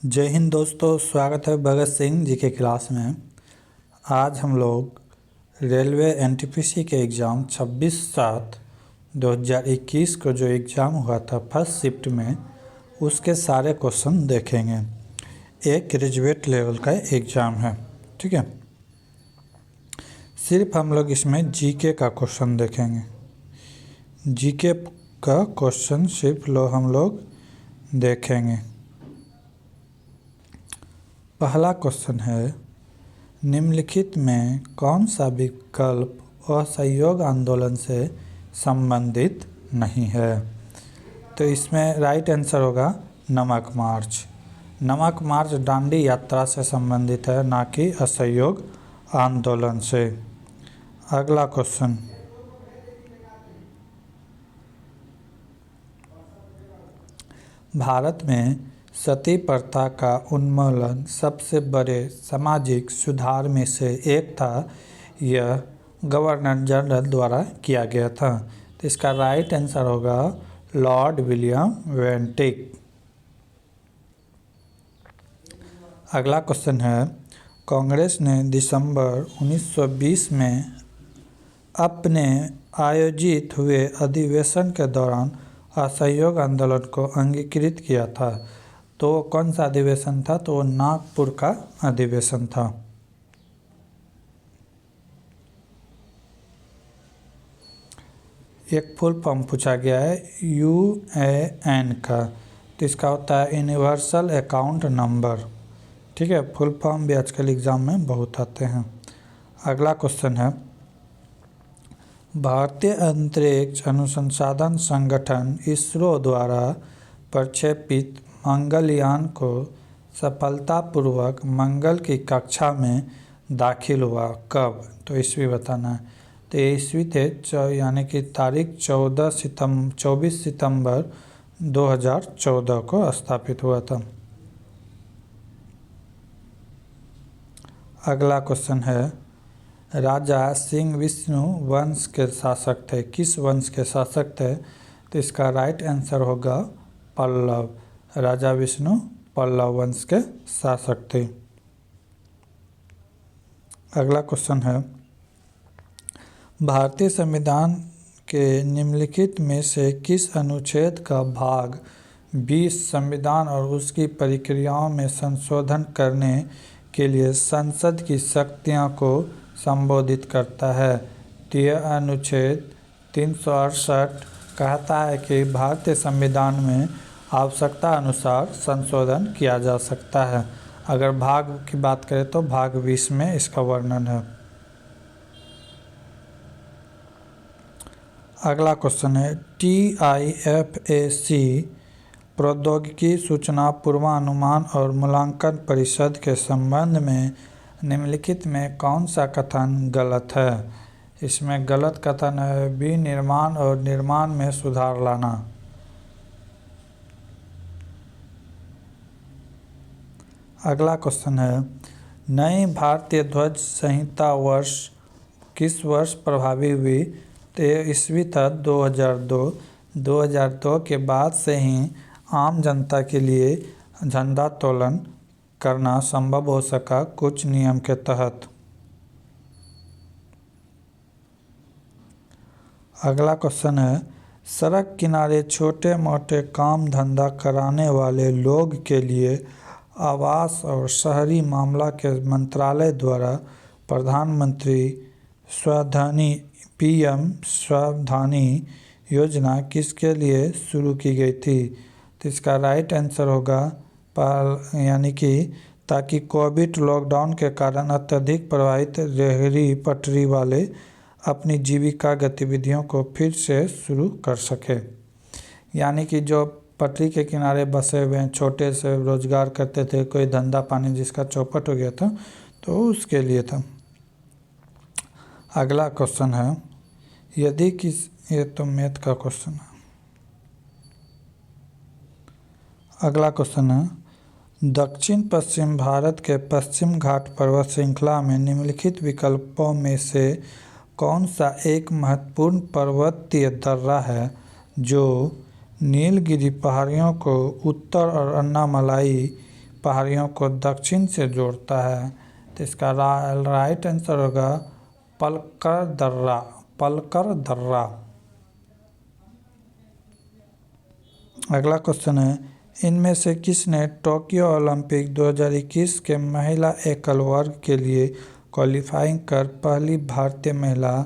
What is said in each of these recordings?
जय हिंद दोस्तों, स्वागत है भगत सिंह जी के क्लास में। आज हम लोग रेलवे एनटीपीसी के एग्ज़ाम 26/7/2021 को जो एग्ज़ाम हुआ था फर्स्ट शिफ्ट में, उसके सारे क्वेश्चन देखेंगे। एक ग्रेजुएट लेवल का एग्ज़ाम है, ठीक है। सिर्फ हम लोग इसमें जीके का क्वेश्चन देखेंगे। जीके का क्वेश्चन सिर्फ हम लोग देखेंगे। पहला क्वेश्चन है, निम्नलिखित में कौन सा विकल्प असहयोग आंदोलन से संबंधित नहीं है? तो इसमें राइट आंसर होगा नमक मार्च। नमक मार्च दांडी यात्रा से संबंधित है, ना कि असहयोग आंदोलन से। अगला क्वेश्चन, भारत में सती प्रथा का उन्मूलन सबसे बड़े सामाजिक सुधार में से एक था। यह गवर्नर जनरल द्वारा किया गया था। तो इसका राइट आंसर होगा लॉर्ड विलियम बेंटिक। अगला क्वेश्चन है, कांग्रेस ने दिसंबर 1920 में अपने आयोजित हुए अधिवेशन के दौरान असहयोग आंदोलन को अंगीकृत किया था। तो कौन सा अधिवेशन था? तो नागपुर का अधिवेशन था। एक फुल फॉर्म पूछा गया है यूएएन का, तो इसका होता है यूनिवर्सल अकाउंट नंबर, ठीक है। फुल फॉर्म भी आजकल एग्जाम में बहुत आते हैं। अगला क्वेश्चन है, भारतीय अंतरिक्ष अनुसंधान संगठन इसरो द्वारा प्रक्षेपित मंगलयान को सफलतापूर्वक मंगल की कक्षा में दाखिल हुआ कब? तो ईस्वी बताना है। तो ये ईस्वी थे यानी कि तारीख 24 सितंबर 2014 को स्थापित हुआ था। अगला क्वेश्चन है, राजा सिंह विष्णु वंश के शासक थे। किस वंश के शासक थे? तो इसका राइट आंसर होगा पल्लव। राजा विष्णु पल्लव वंश के शासक थे। अगला क्वेश्चन है, भारतीय संविधान के निम्नलिखित में से किस अनुच्छेद का भाग 20 संविधान और उसकी प्रक्रियाओं में संशोधन करने के लिए संसद की शक्तियों को संबोधित करता है? तो यह अनुच्छेद 368 कहता है कि भारतीय संविधान में आवश्यकता अनुसार संशोधन किया जा सकता है। अगर भाग की बात करें तो भाग 20 में इसका वर्णन है। अगला क्वेश्चन है, TIFAC प्रौद्योगिकी सूचना पूर्वानुमान और मूल्यांकन परिषद के संबंध में निम्नलिखित में कौन सा कथन गलत है? इसमें गलत कथन है विनिर्माण और निर्माण में सुधार लाना। अगला क्वेश्चन है, नई भारतीय ध्वज संहिता किस वर्ष प्रभावी हुई? तो ईस्वी था 2002। 2002 के बाद से ही आम जनता के लिए झंडोत्तोलन करना संभव हो सका कुछ नियम के तहत। अगला क्वेश्चन है, सड़क किनारे छोटे मोटे काम धंधा कराने वाले लोग के लिए आवास और शहरी मामला के मंत्रालय द्वारा प्रधानमंत्री स्वधानी PM स्वधानी योजना किसके लिए शुरू की गई थी? तो इसका राइट आंसर होगा यानी कि ताकि कोविड लॉकडाउन के कारण अत्यधिक प्रभावित रेहड़ी पटरी वाले अपनी जीविका गतिविधियों को फिर से शुरू कर सके। यानी कि जो पटरी के किनारे बसे हुए हैं, छोटे से रोजगार करते थे, कोई धंधा पानी जिसका चौपट हो गया था, तो उसके लिए था। अगला क्वेश्चन है, यदि ये तो मैथ का क्वेश्चन है। अगला क्वेश्चन है, दक्षिण पश्चिम भारत के पश्चिम घाट पर्वत श्रृंखला में निम्नलिखित विकल्पों में से कौन सा एक महत्वपूर्ण पर्वतीय दर्रा है जो नीलगिरी पहाड़ियों को उत्तर और अन्नामलाई पहाड़ियों को दक्षिण से जोड़ता है। तो इसका राइट आंसर होगा पलकर दर्रा। पलकर दर्रा। अगला क्वेश्चन है, इनमें से किसने टोक्यो ओलंपिक 2021 के महिला एकल वर्ग के लिए क्वालिफाइंग कर पहली भारतीय महिला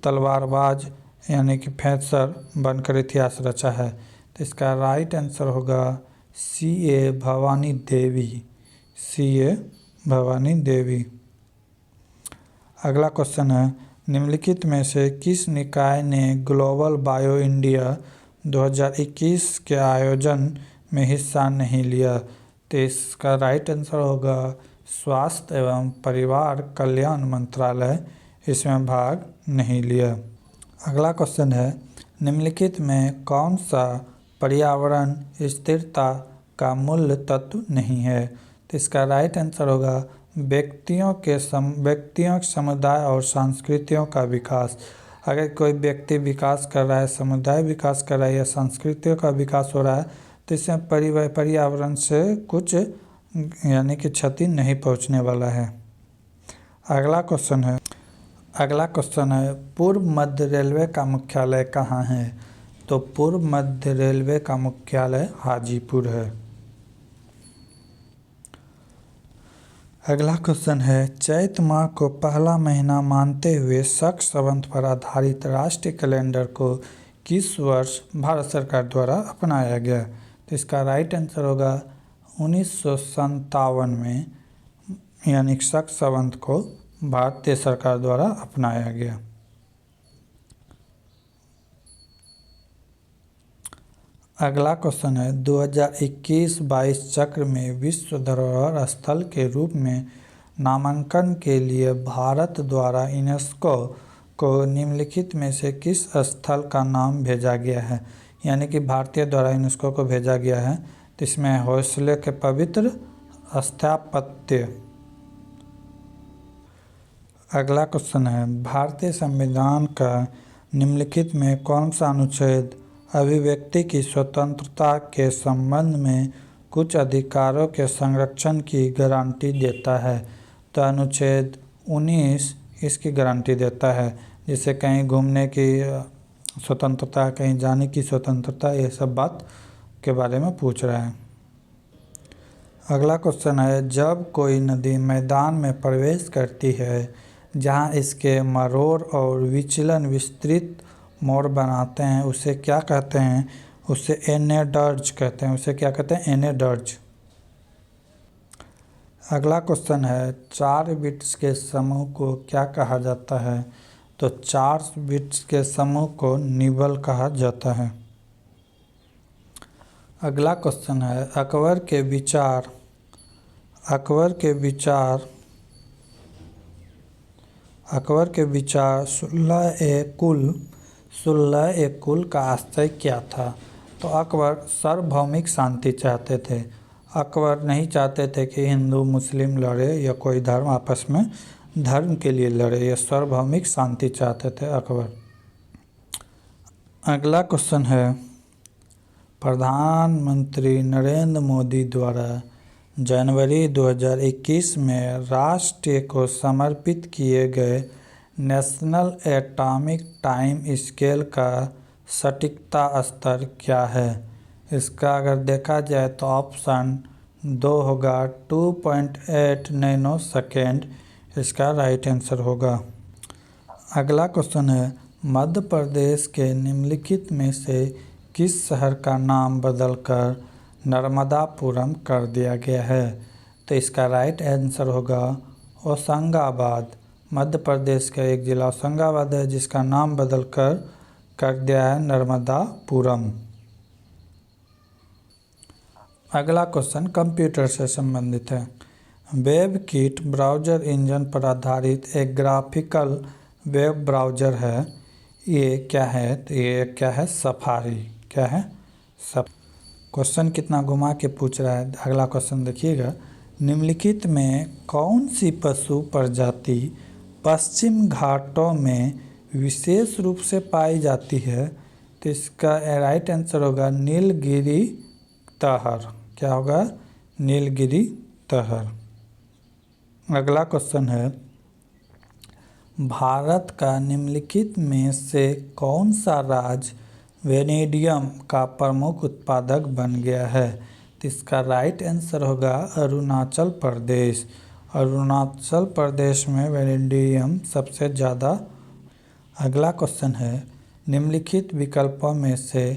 तलवारबाज यानी कि फेंसर बनकर इतिहास रचा है? तो इसका राइट आंसर होगा CA भवानी देवी। CA भवानी देवी। अगला क्वेश्चन है, निम्नलिखित में से किस निकाय ने ग्लोबल बायो इंडिया 2021 के आयोजन में हिस्सा नहीं लिया? तो इसका राइट आंसर होगा स्वास्थ्य एवं परिवार कल्याण मंत्रालय इसमें भाग नहीं लिया। अगला क्वेश्चन है, निम्नलिखित में कौन सा पर्यावरण स्थिरता का मूल तत्व नहीं है? तो इसका राइट आंसर होगा व्यक्तियों समुदाय और संस्कृतियों का विकास। अगर कोई व्यक्ति विकास कर रहा है, समुदाय विकास कर रहा है या संस्कृतियों का विकास हो रहा है तो इसमें पर्यावरण से कुछ यानी कि क्षति नहीं पहुंचने वाला है। अगला क्वेश्चन है, पूर्व मध्य रेलवे का मुख्यालय कहाँ है? तो पूर्व मध्य रेलवे का मुख्यालय हाजीपुर है। अगला क्वेश्चन है, चैत माह को पहला महीना मानते हुए शक संवत पर आधारित राष्ट्रीय कैलेंडर को किस वर्ष भारत सरकार द्वारा अपनाया गया? तो इसका राइट आंसर होगा 1957 में, यानी शक संवत को भारतीय सरकार द्वारा अपनाया गया। अगला क्वेश्चन है, 2021-22 चक्र में विश्व धरोहर स्थल के रूप में नामांकन के लिए भारत द्वारा यूनेस्को को निम्नलिखित में से किस स्थल का नाम भेजा गया है? यानी कि भारतीय द्वारा यूनेस्को को भेजा गया है। तो इसमें होयसले के पवित्र स्थापत्य। अगला क्वेश्चन है, भारतीय संविधान का निम्नलिखित में कौन सा अनुच्छेद अभिव्यक्ति की स्वतंत्रता के संबंध में कुछ अधिकारों के संरक्षण की गारंटी देता है? तो अनुच्छेद 19 इसकी गारंटी देता है, जिससे कहीं घूमने की स्वतंत्रता, कहीं जाने की स्वतंत्रता, ये सब बात के बारे में पूछ रहा है। अगला क्वेश्चन है, जब कोई नदी मैदान में प्रवेश करती है जहां इसके मरोड़ और विचलन विस्तृत मोड़ बनाते हैं, उसे क्या कहते हैं? उसे एनेडर्ज कहते हैं। उसे क्या कहते हैं? एनेडर्ज। अगला क्वेश्चन है, 4 बिट्स के समूह को क्या कहा जाता है? तो 4 बिट्स के समूह को निबल कहा जाता है। अगला क्वेश्चन है, अकबर के विचार सुलह-ए-कुल का आशय क्या था? तो अकबर सार्वभौमिक शांति चाहते थे। अकबर नहीं चाहते थे कि हिंदू मुस्लिम लड़े या कोई धर्म आपस में धर्म के लिए लड़े, या सार्वभौमिक शांति चाहते थे अकबर। अगला क्वेश्चन है, प्रधानमंत्री नरेंद्र मोदी द्वारा जनवरी 2021 में राष्ट्र को समर्पित किए गए नेशनल एटॉमिक टाइम स्केल का सटीकता स्तर क्या है? इसका अगर देखा जाए तो ऑप्शन 2 होगा 2.8 नैनो सेकेंड, इसका राइट आंसर होगा। अगला क्वेश्चन है, मध्य प्रदेश के निम्नलिखित में से किस शहर का नाम बदलकर नर्मदापुरम कर दिया गया है? तो इसका राइट आंसर होगा होशंगाबाद। मध्य प्रदेश का एक जिला होशंगाबाद है जिसका नाम बदलकर कर दिया है नर्मदापुरम। अगला क्वेश्चन कंप्यूटर से संबंधित है। वेबकिट ब्राउज़र इंजन पर आधारित एक ग्राफिकल वेब ब्राउज़र है। ये क्या है? तो ये क्या है? सफारी। क्या है? क्वेश्चन कितना घुमा के पूछ रहा है। अगला क्वेश्चन देखिएगा, निम्नलिखित में कौन सी पशु प्रजाति पश्चिम घाटों में विशेष रूप से पाई जाती है? तो इसका राइट आंसर होगा नीलगिरी तहर। क्या होगा? नीलगिरी तहर। अगला क्वेश्चन है, भारत का निम्नलिखित में से कौन सा राज्य वेनेडियम का प्रमुख उत्पादक बन गया है? तो इसका राइट आंसर होगा अरुणाचल प्रदेश। अरुणाचल प्रदेश में वेनेडियम सबसे ज़्यादा। अगला क्वेश्चन है, निम्नलिखित विकल्पों में से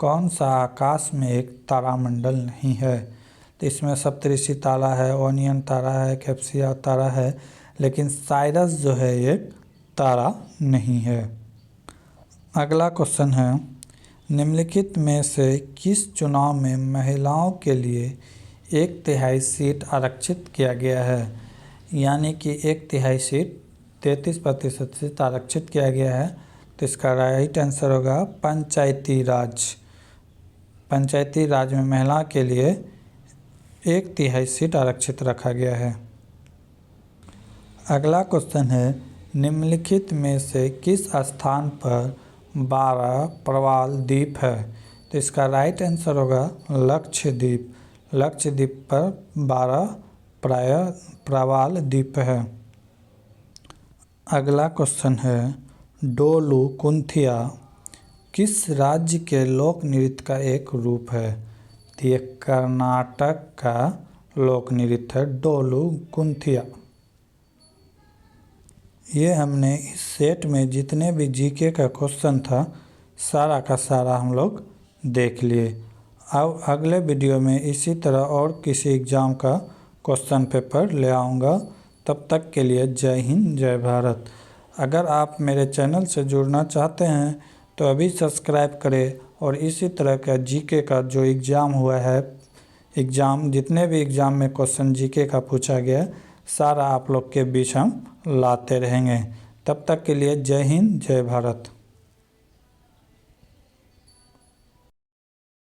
कौन सा आकाश में एक तारामंडल नहीं है? तो इसमें सप्तऋषि तारा है, ओनियन तारा है, कैप्सिया तारा है, लेकिन साइरस जो है ये तारा नहीं है। अगला क्वेश्चन है, निम्नलिखित में से किस चुनाव में महिलाओं के लिए 1/3 सीट आरक्षित किया गया है? यानी कि 1/3 सीट 33% सीट आरक्षित किया गया है। तो इसका राइट आंसर होगा पंचायती राज। पंचायती राज में महिला के लिए 1/3 सीट आरक्षित रखा गया है। अगला क्वेश्चन है, निम्नलिखित में से किस स्थान पर 12 प्रवाल द्वीप है? तो इसका राइट आंसर होगा लक्षद्वीप। लक्षद्वीप पर 12 प्रवाल द्वीप है। अगला क्वेश्चन है, डोलू कुंथिया किस राज्य के लोक नृत्य का एक रूप है? तो ये कर्नाटक का लोक नृत्य है डोलू कुंथिया। ये हमने इस सेट में जितने भी जीके का क्वेश्चन था सारा का सारा हम लोग देख लिए। अब अगले वीडियो में इसी तरह और किसी एग्ज़ाम का क्वेश्चन पेपर ले आऊँगा। तब तक के लिए जय हिंद, जय भारत। अगर आप मेरे चैनल से जुड़ना चाहते हैं तो अभी सब्सक्राइब करें और इसी तरह का जीके का जो एग्ज़ाम हुआ है, जितने भी एग्ज़ाम में क्वेश्चन जीके का पूछा गया सारा आप लोग के बीच हम लाते रहेंगे। तब तक के लिए जय हिंद, जय भारत।